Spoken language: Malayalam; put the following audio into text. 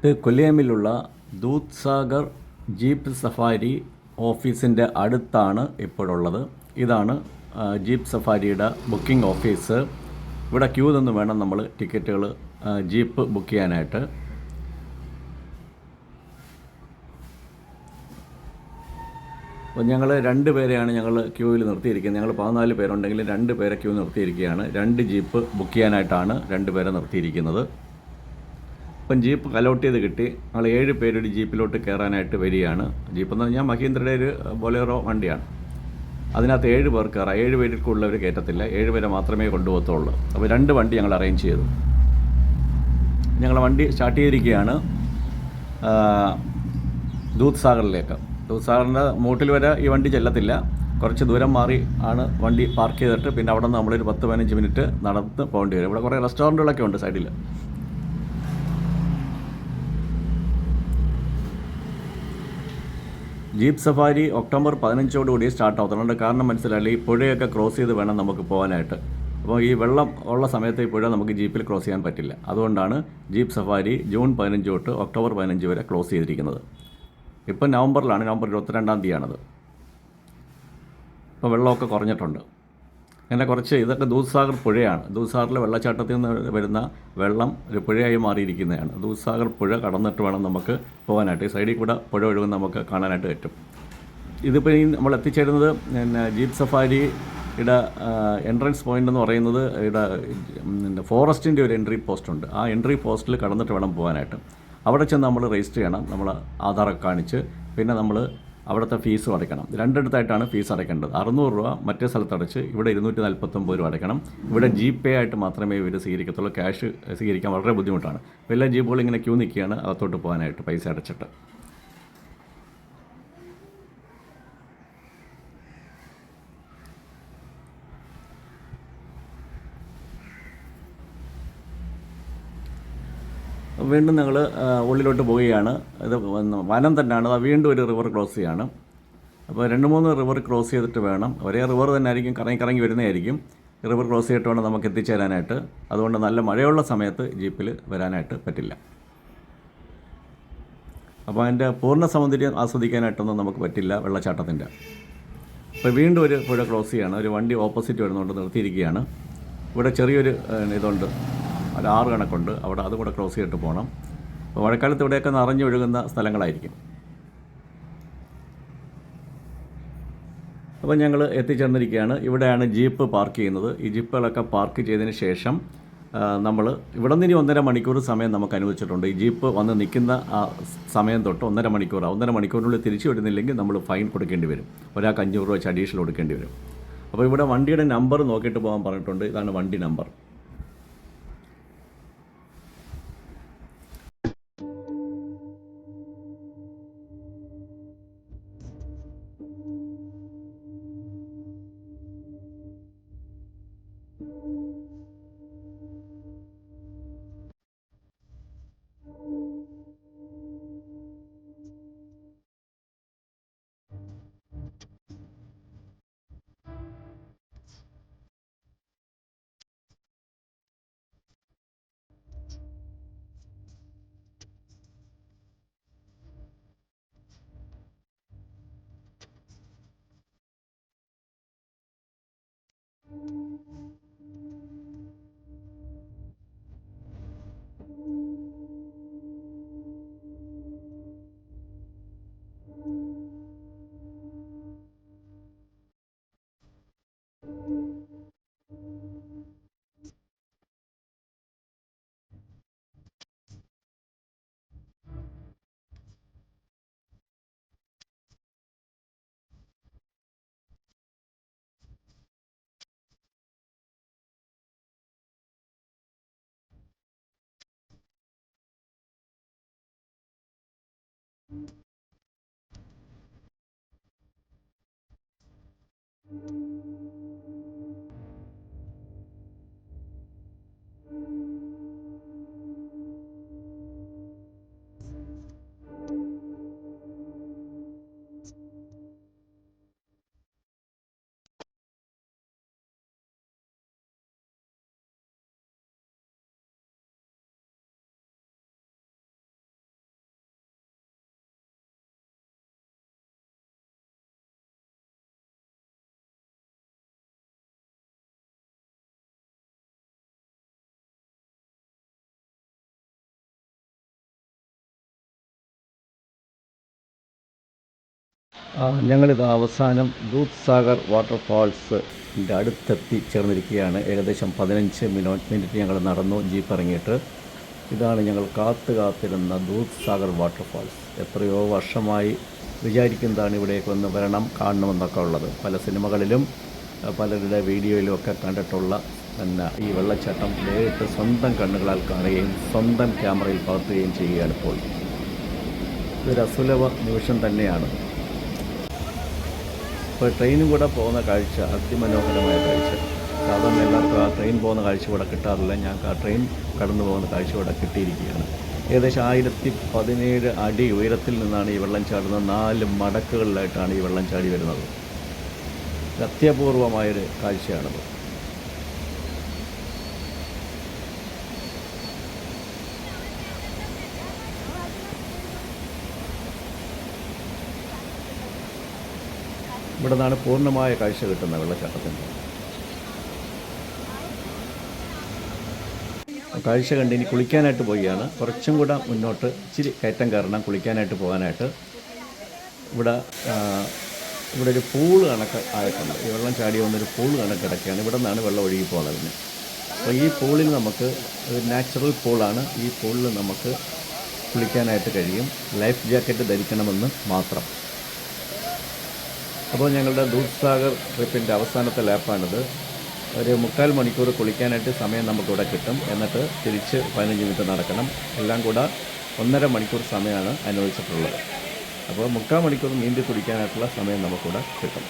ഇത് കൊല്ലിയമ്മിലുള്ള ദൂത് സാഗർ ജീപ്പ് സഫാരി ഓഫീസിൻ്റെ അടുത്താണ് ഇപ്പോഴുള്ളത്. ഇതാണ് ജീപ്പ് സഫാരിയുടെ ബുക്കിംഗ് ഓഫീസ്. ഇവിടെ ക്യൂ നിന്ന് വേണം നമ്മൾ ടിക്കറ്റുകൾ ജീപ്പ് ബുക്ക് ചെയ്യാനായിട്ട്. അപ്പോൾ ഞങ്ങൾ 2 പേരെയാണ് ഞങ്ങൾ ക്യൂവിൽ നിർത്തിയിരിക്കുന്നത്. ഞങ്ങൾ 14 പേരുണ്ടെങ്കിൽ 2 പേരെ ക്യൂ നിർത്തിയിരിക്കുകയാണ്. 2 ജീപ്പ് ബുക്ക് ചെയ്യാനായിട്ടാണ് 2 പേരെ നിർത്തിയിരിക്കുന്നത്. ഇപ്പം ജീപ്പ് അലോട്ട് ചെയ്ത് കിട്ടി. ഞങ്ങൾ 7 പേരൊരു ജീപ്പിലോട്ട് കയറാനായിട്ട് വരികയാണ്. ജീപ്പ് എന്ന് പറഞ്ഞാൽ മഹീന്ദ്രയുടെ ഒരു ബൊലേറോ വണ്ടിയാണ്. അതിനകത്ത് 7 പേർ കയറാം. 7 പേരിൽ കൂടുതലവർ കയറ്റത്തില്ല. 7 പേരെ മാത്രമേ കൊണ്ടുപോകത്തുള്ളൂ. അപ്പോൾ 2 വണ്ടി ഞങ്ങൾ അറേഞ്ച് ചെയ്തു. ഞങ്ങൾ വണ്ടി സ്റ്റാർട്ട് ചെയ്തിരിക്കുകയാണ് ദൂത് സാഗറിലേക്ക്. ദൂത് സാഗറിൻ്റെ മൂട്ടിൽ വരെ ഈ വണ്ടി ചെല്ലത്തില്ല. കുറച്ച് ദൂരം മാറി ആണ് വണ്ടി പാർക്ക് ചെയ്തിട്ട് പിന്നെ അവിടെ നിന്ന് നമ്മളൊരു 10-15 മിനിറ്റ് നടന്ന് പോകേണ്ടി വരും. ഇവിടെ കുറേ റെസ്റ്റോറൻറ്റുകളൊക്കെ ഉണ്ട് സൈഡിൽ. ജീപ്പ് സഫാരി ഒക്ടോബർ 15 സ്റ്റാർട്ട് ആവുന്നുണ്ട്. കാരണം മനസ്സിലായില്ല, ഈ പുഴയൊക്കെ ക്രോസ് ചെയ്ത് വേണം നമുക്ക് പോകാനായിട്ട്. അപ്പോൾ ഈ വെള്ളം ഉള്ള സമയത്ത് ഈ പുഴ നമുക്ക് ജീപ്പിൽ ക്രോസ് ചെയ്യാൻ പറ്റില്ല. അതുകൊണ്ടാണ് ജീപ്പ് സഫാരി ജൂൺ 15 തൊട്ട് ഒക്ടോബർ 15 വരെ ക്ലോസ് ചെയ്തിരിക്കുന്നത്. ഇപ്പം നവംബറിലാണ്, നവംബർ 22-ാം തീയതിയാണത്. ഇപ്പോൾ വെള്ളമൊക്കെ കുറഞ്ഞിട്ടുണ്ട്. അങ്ങനെ കുറച്ച് ഇതൊക്കെ ദൂത് സാഗർ പുഴയാണ്. ദൂത് സാഗറിലെ വെള്ളച്ചാട്ടത്തിൽ നിന്ന് വരുന്ന വെള്ളം ഒരു പുഴയായി മാറിയിരിക്കുന്നതാണ്. ദൂത് സാഗർ പുഴ കടന്നിട്ട് വേണം നമുക്ക് പോകാനായിട്ട്. ഈ സൈഡിൽ കൂടെ പുഴ ഒഴുകുന്ന നമുക്ക് കാണാനായിട്ട് പറ്റും. ഇതിപ്പോൾ ഈ നമ്മൾ എത്തിച്ചേരുന്നത് പിന്നെ ജീപ്പ് സഫാരിയുടെ എൻട്രൻസ് പോയിൻ്റ് എന്ന് പറയുന്നത് ഇവിടെ ഫോറസ്റ്റിൻ്റെ ഒരു എൻട്രി പോസ്റ്റ് ഉണ്ട്. ആ എൻട്രി പോസ്റ്റിൽ കടന്നിട്ട് വേണം പോകാനായിട്ട്. അവിടെ ചെന്ന് നമ്മൾ രജിസ്റ്റർ ചെയ്യണം, നമ്മൾ ആധാറൊക്കെ കാണിച്ച്. പിന്നെ നമ്മൾ അവിടുത്തെ ഫീസും അടയ്ക്കണം. 2 ഇടത്തായിട്ടാണ് ഫീസ് അടയ്ക്കേണ്ടത്. 600 രൂപ മറ്റേ സ്ഥലത്ത് അടച്ച് ഇവിടെ 249 രൂപ അടയ്ക്കണം. ഇവിടെ GPay ആയിട്ട് മാത്രമേ ഇവർ സ്വീകരിക്കത്തുള്ളൂ. ക്യാഷ് സ്വീകരിക്കാൻ വളരെ ബുദ്ധിമുട്ടാണ്. അപ്പോൾ എല്ലാ ജീപ്പുകളും ഇങ്ങനെ ക്യൂ നിൽക്കുകയാണ് അകത്തോട്ട് പോകാനായിട്ട് പൈസ അടച്ചിട്ട്. വീണ്ടും ഞങ്ങൾ ഉള്ളിലോട്ട് പോവുകയാണ്. ഇത് വനം തന്നെയാണ്. അത് വീണ്ടും ഒരു റിവർ ക്രോസ് ചെയ്യാണ്. അപ്പോൾ 2-3 റിവർ ക്രോസ് ചെയ്തിട്ട് വേണം, ഒരേ റിവർ തന്നെ ആയിരിക്കും, കറങ്ങി വരുന്നതായിരിക്കും. റിവർ ക്രോസ് ചെയ്തിട്ട് വേണം നമുക്ക് എത്തിച്ചേരാനായിട്ട്. അതുകൊണ്ട് നല്ല മഴയുള്ള സമയത്ത് ജീപ്പിൽ വരാനായിട്ട് പറ്റില്ല. അപ്പോൾ അതിൻ്റെ പൂർണ്ണ സൗന്ദര്യം ആസ്വദിക്കാനായിട്ടൊന്നും നമുക്ക് പറ്റില്ല വെള്ളച്ചാട്ടത്തിൻ്റെ. അപ്പോൾ വീണ്ടും ഒരു പുഴ ക്രോസ് ചെയ്യാണ്. ഒരു വണ്ടി ഓപ്പോസിറ്റ് വരുന്നുണ്ട്, നിർത്തിയിരിക്കുകയാണ്. ഇവിടെ ചെറിയൊരു ഇതുണ്ട്, ഒരു 6 കണക്കുണ്ട്. അവിടെ അതും കൂടെ ക്രോസ് ചെയ്തിട്ട് പോകണം. അപ്പോൾ മഴക്കാലത്ത് ഇവിടെയൊക്കെ നിറഞ്ഞൊഴുകുന്ന സ്ഥലങ്ങളായിരിക്കും. അപ്പോൾ ഞങ്ങൾ എത്തിച്ചേർന്നിരിക്കുകയാണ്. ഇവിടെയാണ് ജീപ്പ് പാർക്ക് ചെയ്യുന്നത്. ഈ ജീപ്പുകളൊക്കെ പാർക്ക് ചെയ്തതിന് ശേഷം നമ്മൾ ഇവിടെ നിന്ന് 1.5 മണിക്കൂർ സമയം നമുക്ക് അനുവദിച്ചിട്ടുണ്ട്. ഈ ജീപ്പ് വന്ന് നിൽക്കുന്ന ആ സമയം തൊട്ട് 1.5 മണിക്കൂർ. 1.5 മണിക്കൂറിനുള്ളിൽ തിരിച്ചു വരുന്നില്ലെങ്കിൽ നമ്മൾ ഫൈൻ കൊടുക്കേണ്ടി വരും. ഒരാൾക്ക് 500 രൂപ വെച്ച് അഡീഷണൽ കൊടുക്കേണ്ടി വരും. അപ്പോൾ ഇവിടെ വണ്ടിയുടെ നമ്പർ നോക്കിയിട്ട് പോകാൻ പറഞ്ഞിട്ടുണ്ട്. ഇതാണ് വണ്ടി നമ്പർ. ഞങ്ങളിത് അവസാനം ദൂദ് സാഗർ വാട്ടർഫാൾസിൻ്റെ അടുത്തെത്തി ചേർന്നിരിക്കുകയാണ്. ഏകദേശം 15 മിനിറ്റ് ഞങ്ങൾ നടന്നു ജീപ്പ് ഇറങ്ങിയിട്ട്. ഇതാണ് ഞങ്ങൾ കാത്തിരുന്ന ദൂദ് സാഗർ വാട്ടർഫാൾസ്. എത്രയോ വർഷമായി വിചാരിക്കുന്നതാണ് ഇവിടേക്ക് ഒന്ന് വരണം, കാണണമെന്നൊക്കെ ഉള്ളത്. പല സിനിമകളിലും പലരുടെ വീഡിയോയിലും ഒക്കെ കണ്ടിട്ടുള്ള ഈ വെള്ളച്ചാട്ടം നേരിട്ട് സ്വന്തം കണ്ണുകളാൽ കാണുകയും സ്വന്തം ക്യാമറയിൽ പകർത്തുകയും ചെയ്യുകയാണ് ഇപ്പോൾ. ഇതൊരു അസുലഭ നിമിഷം തന്നെയാണ്. ഇപ്പോൾ ട്രെയിനും കൂടെ പോകുന്ന കാഴ്ച അതിമനോഹരമായ കാഴ്ച. സാധാരണ എല്ലാവർക്കും ആ ട്രെയിൻ പോകുന്ന കാഴ്ച ഇവിടെ കിട്ടാറില്ല. ഞങ്ങൾക്ക് ആ ട്രെയിൻ കടന്നു പോകുന്ന കാഴ്ച ഇവിടെ കിട്ടിയിരിക്കുകയാണ്. ഏകദേശം 1017 അടി ഉയരത്തിൽ നിന്നാണ് ഈ വെള്ളം ചാടുന്നത്. 4 മടക്കുകളിലായിട്ടാണ് ഈ വെള്ളം ചാടി വരുന്നത്. അത്യപൂർവമായൊരു കാഴ്ചയാണത്. ഇവിടെ നിന്നാണ് പൂർണ്ണമായ കാഴ്ച കിട്ടുന്നത് വെള്ളച്ചാട്ടത്തിൻ്റെ. കാഴ്ച കണ്ട് ഇനി കുളിക്കാനായിട്ട് പോവുകയാണ്. കുറച്ചും കൂടെ മുന്നോട്ട് ഇച്ചിരി കയറ്റം കയറണം കുളിക്കാനായിട്ട് പോകാനായിട്ട്. ഇവിടെ ഒരു പൂള് കണക്ക് ആയിട്ടുണ്ട്. ഈ വെള്ളം ചാടി വന്നൊരു പൂള് കണക്ക് കിടക്കുകയാണ്. ഇവിടെ നിന്നാണ് വെള്ളം ഒഴുകി പോകുന്നത്. അപ്പോൾ ഈ പൂളിൽ നമുക്ക് ഒരു നാച്ചുറൽ പൂളാണ്. ഈ പൂളിൽ നമുക്ക് കുളിക്കാനായിട്ട് കഴിയും. ലൈഫ് ജാക്കറ്റ് ധരിക്കണമെന്ന് മാത്രം. അപ്പോൾ ഞങ്ങളുടെ ദൂദ് സാഗർ ട്രിപ്പിൻ്റെ അവസാനത്തെ ലാപ്പാണിത്. ഒരു 3/4 മണിക്കൂർ കുളിക്കാനായിട്ട് സമയം നമുക്കിവിടെ കിട്ടും. എന്നിട്ട് തിരിച്ച് 15 മിനിറ്റ് നടക്കണം. എല്ലാം കൂടെ 1.5 മണിക്കൂർ സമയമാണ് അനുവദിച്ചിട്ടുള്ളത്. അപ്പോൾ 3/4 മണിക്കൂർ നീന്തി കുടിക്കാനായിട്ടുള്ള സമയം നമുക്കിവിടെ കിട്ടും.